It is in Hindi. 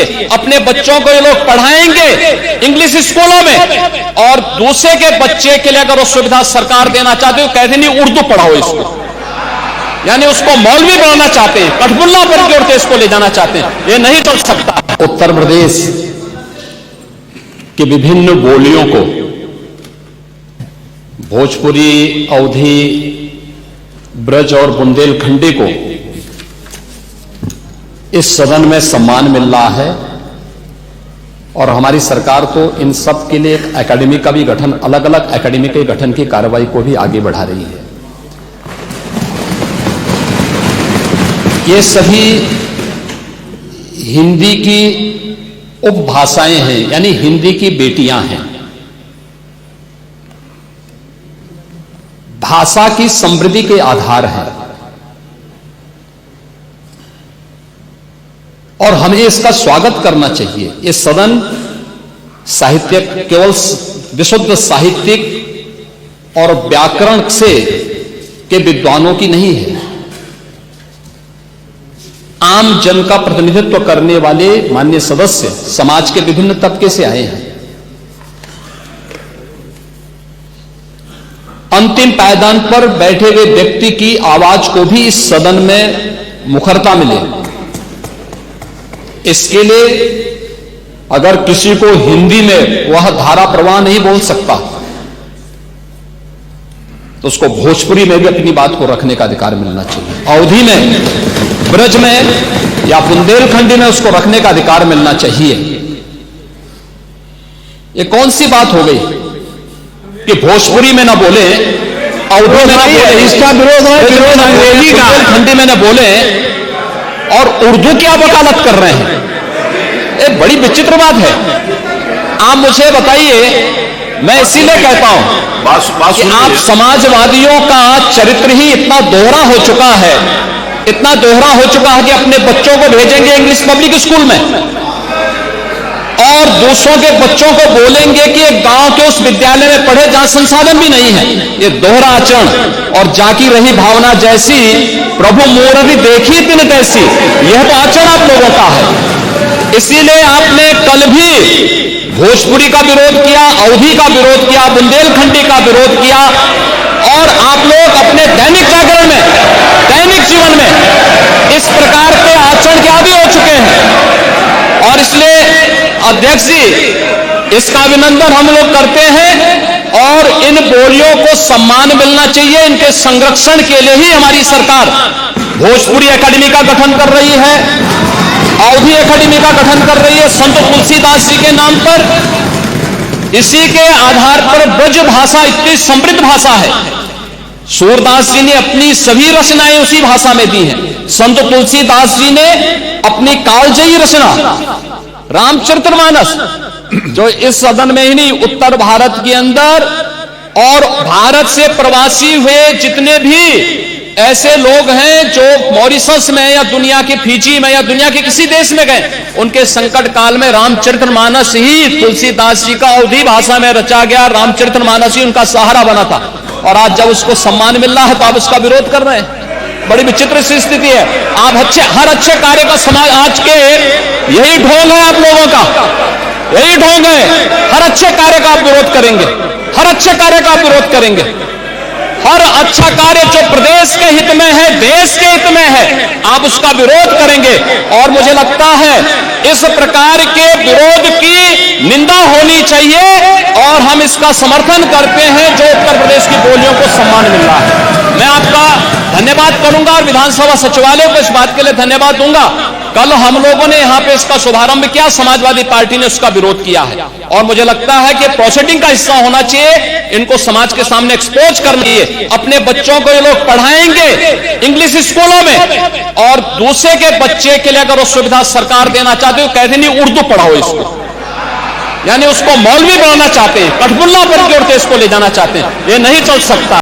चाहिए। अपने बच्चों को ये लोग पढ़ाएंगे इंग्लिश स्कूलों में, और दूसरे के बच्चे के लिए अगर वो सुविधा सरकार देना चाहते हो, कहते नहीं उर्दू पढ़ाओ इसको, यानी उसको मौलवी बनाना चाहते हैं, कठपुल्ला पर की ओर देश को ले जाना चाहते हैं। ये नहीं चल सकता। उत्तर प्रदेश की विभिन्न बोलियों को, भोजपुरी, अवधी, ब्रज और बुंदेलखंडी को इस सदन में सम्मान मिल रहा है, और हमारी सरकार तो इन सब के लिए एक एकेडमी का भी गठन, अलग अलग एकेडमी के गठन की कार्रवाई को भी आगे बढ़ा रही है। ये सभी हिंदी की उपभाषाएं हैं, यानी हिंदी की बेटियां हैं। भाषा की समृद्धि के आधार है, और हमें इसका स्वागत करना चाहिए। ये सदन साहित्य केवल विशुद्ध साहित्यिक और व्याकरण से के विद्वानों की नहीं है, आम जन का प्रतिनिधित्व करने वाले माननीय सदस्य समाज के विभिन्न तबके से आए हैं। अंतिम पायदान पर बैठे हुए व्यक्ति की आवाज को भी इस सदन में मुखरता मिले, इसके लिए अगर किसी को हिंदी में वह धारा प्रवाह नहीं बोल सकता, तो उसको भोजपुरी में भी अपनी बात को रखने का अधिकार मिलना चाहिए। अवधी में, ब्रज में या बुंदेलखंडी में उसको रखने का अधिकार मिलना चाहिए। ये कौन सी बात हो गई कि भोजपुरी में ना बोले, अवधी में ना बोले, इसका विरोध है, विरोध अंग्रेजी का, बुंदेलखंडी में ना बोले, और उर्दू की आप वकालत कर रहे हैं। एक बड़ी विचित्र बात है। आप मुझे बताइए, मैं इसीलिए कहता हूं कि आप समाजवादियों का चरित्र ही इतना दोहरा हो चुका है, इतना दोहरा हो चुका है कि अपने बच्चों को भेजेंगे इंग्लिश पब्लिक स्कूल में, और दूसरों के बच्चों को बोलेंगे कि एक गांव के उस विद्यालय में पढ़े जहां संसाधन भी नहीं है। ये दोहरा आचरण और जाकी रही भावना जैसी प्रभु मोररी देखी तिन तैसी, यह तो आचरण आप लोगों का है। इसीलिए आपने कल भी भोजपुरी का विरोध किया, अवधी का विरोध किया, बुंदेलखंडी का विरोध किया, और आप लोग अपने दैनिक जागरण में, दैनिक जीवन में इस प्रकार के आचरण के आदी हो चुके हैं। और इसलिए अध्यक्ष जी, इसका अभिनंदन हम लोग करते हैं, और इन बोलियों को सम्मान मिलना चाहिए। इनके संरक्षण के लिए ही हमारी सरकार भोजपुरी एकेडमी का गठन कर रही है, अवधी एकेडमी का गठन कर रही है संत तुलसीदास जी के नाम पर। इसी के आधार पर ब्रज भाषा इतनी समृद्ध भाषा है। सूरदास जी ने अपनी सभी रचनाएं उसी भाषा में दी हैं। संत तुलसीदास जी ने अपनी कालजयी रचना रामचरितमानस, जो इस सदन में ही नहीं, उत्तर भारत के अंदर और भारत से प्रवासी हुए जितने भी ऐसे लोग हैं जो मॉरिशस में या दुनिया के फिजी में या दुनिया के किसी देश में गए, उनके संकट काल में रामचरितमानस ही तुलसीदास जी का अवधी भाषा में रचा गया, रामचरितमानस ही उनका सहारा बना था। और आज जब उसको सम्मान मिल रहा है तो आप उसका विरोध कर रहे हैं। बड़ी विचित्र सी स्थिति है। आप हर अच्छे कार्य का समाज, आज के यही ढोंग है आप लोगों का, यही ढोंग है। हर अच्छे कार्य का आप विरोध करेंगे, हर अच्छे कार्य का आप विरोध करेंगे। हर अच्छा कार्य जो प्रदेश के हित में है, देश के हित में है, आप उसका विरोध करेंगे। और मुझे लगता है इस प्रकार के विरोध की निंदा होनी चाहिए, और हम इसका समर्थन करते हैं जो उत्तर प्रदेश की बोलियों को सम्मान मिल रहा है। मैं आपका धन्यवाद करूंगा और विधानसभा सचिवालय को इस बात के लिए धन्यवाद दूंगा। कल हम लोगों ने यहां पे इसका शुभारंभ किया, समाजवादी पार्टी ने उसका विरोध किया है, और मुझे लगता है कि प्रोसीडिंग का हिस्सा होना चाहिए। इनको समाज के सामने एक्सपोज करना चाहिए। अपने बच्चों को ये लोग पढ़ाएंगे इंग्लिश स्कूलों में, और दूसरे के बच्चे के लिए अगर वो सुविधा सरकार देना चाहते हो, कहते नहीं उर्दू पढ़ाओ इसको, यानी उसको मौलवी बनाना चाहते हैं, कठपुल्ला पर की ओर देश को ले जाना चाहते हैं। ये नहीं चल सकता।